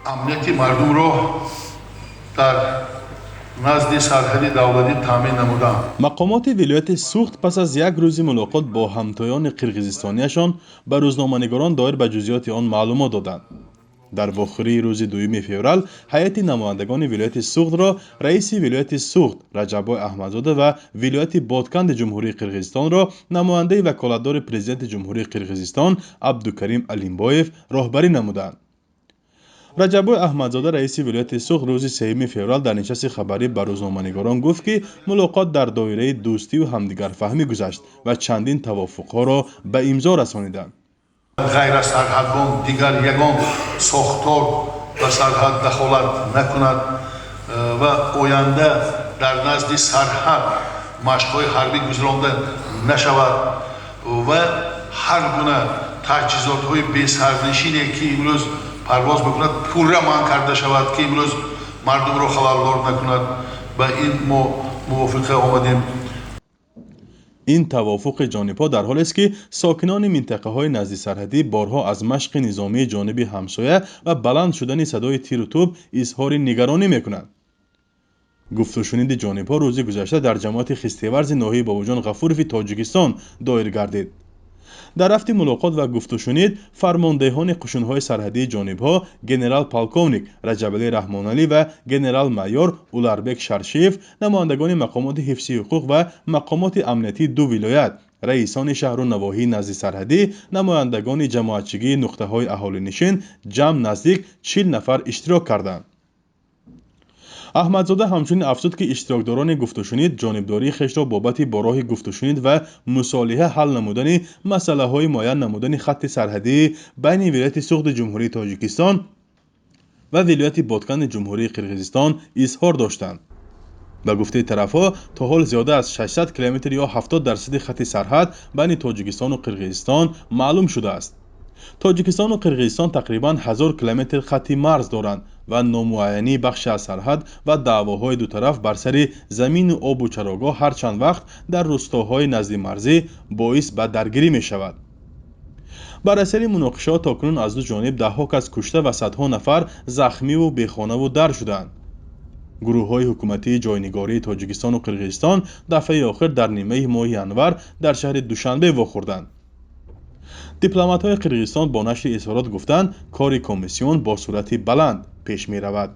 امنیتی مردم رو در نزد سرحد دولتی تامین نمودند. مقامات ولایت سوخت پس از یک روزی ملاقات با همتایان قرقیزستانیشان به روزنامه‌نگاران دایر به جزئیات آن معلومات دادند. در واخری روز 2 فوریه هیئت نمایندگان ولایت سوخت را رئیس ولایت سوخت رجبای احمدزاده و ولایت بادکند جمهوری قرقیزستان را نماینده وکالتدار پرزیدنت جمهوری قرقیزستان عبدالکریم علیم-بویف راهبری نمودند. رجبای احمدزاده رئیس ولایت سوخت روز 3 فوریه در نشست خبری به روزنامه‌نگاران گفت که ملاقات در دایره دوستی و همدیگر فهمی گذشت و چندین توافق‌ها را به امضا رسانیدند. غیر از سرحدگان دیگر یگان ساختار و سرحد دخالت نکند و آینده در نزد سرحد مشق‌های حربی گذرانده نشود و هر گونه تجهیزات‌های بی‌سرنشینی که امروز پرواز بکند پورا منع کرده شود که امروز مردم را خلال‌بار نکند. به این موافقه آمدیم. این توافق جانب‌ها در حالی است که ساکنان منطقه‌های نزد سرحدی بارها از مشق نظامی جانب همسایه و بلند شدن صدای تیر و توپ اظهار نگرانی می‌کنند. گفت و شنید جانب‌ها روز گذشته در جماعت خستیورز ناحیه باباجان غفوروی تاجیکستان دایر گردید. در رفت ملاقات و گفت و شنید فرماندهان قشون‌های سرحدی جانب‌ها گنرال پالکونیک رجبعلی رحمانعلی و گنرال مایور اولاربک شرشیف، نمایندگان مقامات حفظی حقوق و مقامات امنیتی دو ولایت، رئیسان شهر و نواحی نزد سرحدی، نمایندگان جماعتچگی نقطه‌های اهالی‌نشین جمع نزدیک 40 نفر اشتراک کردند. احمدزاده همچنین افزود که اشتراکداران گفت و شنید جانبداری خویش را بابت با راه گفت و شنید و مصالحه حل نمودن مسئله‌های معین نمودن خط سرحدی بین ولایت سوخت جمهوری تاجیکستان و ولایت بادکند جمهوری قرقیزستان اظهار داشتند. به گفته طرف‌ها تا حال زیاده از 600 کیلومتر یا 70% خط سرحد بین تاجیکستان و قرقیزستان معلوم شده است. تاجیکستان و قرقیزستان تقریباً 1000 کیلومتر خط مرز دارند و نامعینی بخش از سرحد و دعواهای دو طرف بر سر زمین و آب و چراگاه هر چند وقت در روستاهای نزد مرزی باعث به درگیری می شود. بر اثر مناقشات تاکنون از دو جانب ده‌ها کس کشته و صدها نفر زخمی و بیخانه و در شدند. گروه‌های حکومتی جاینگاری تاجیکستان و قرقیزستان دفعه آخر در نیمه ماه انور در شهر دوشنبه واخوردند. دیپلمات‌های قرقیزستان با نشر اظهارات گفتند کار کمیسیون با سرعت بلند پیش می‌رود.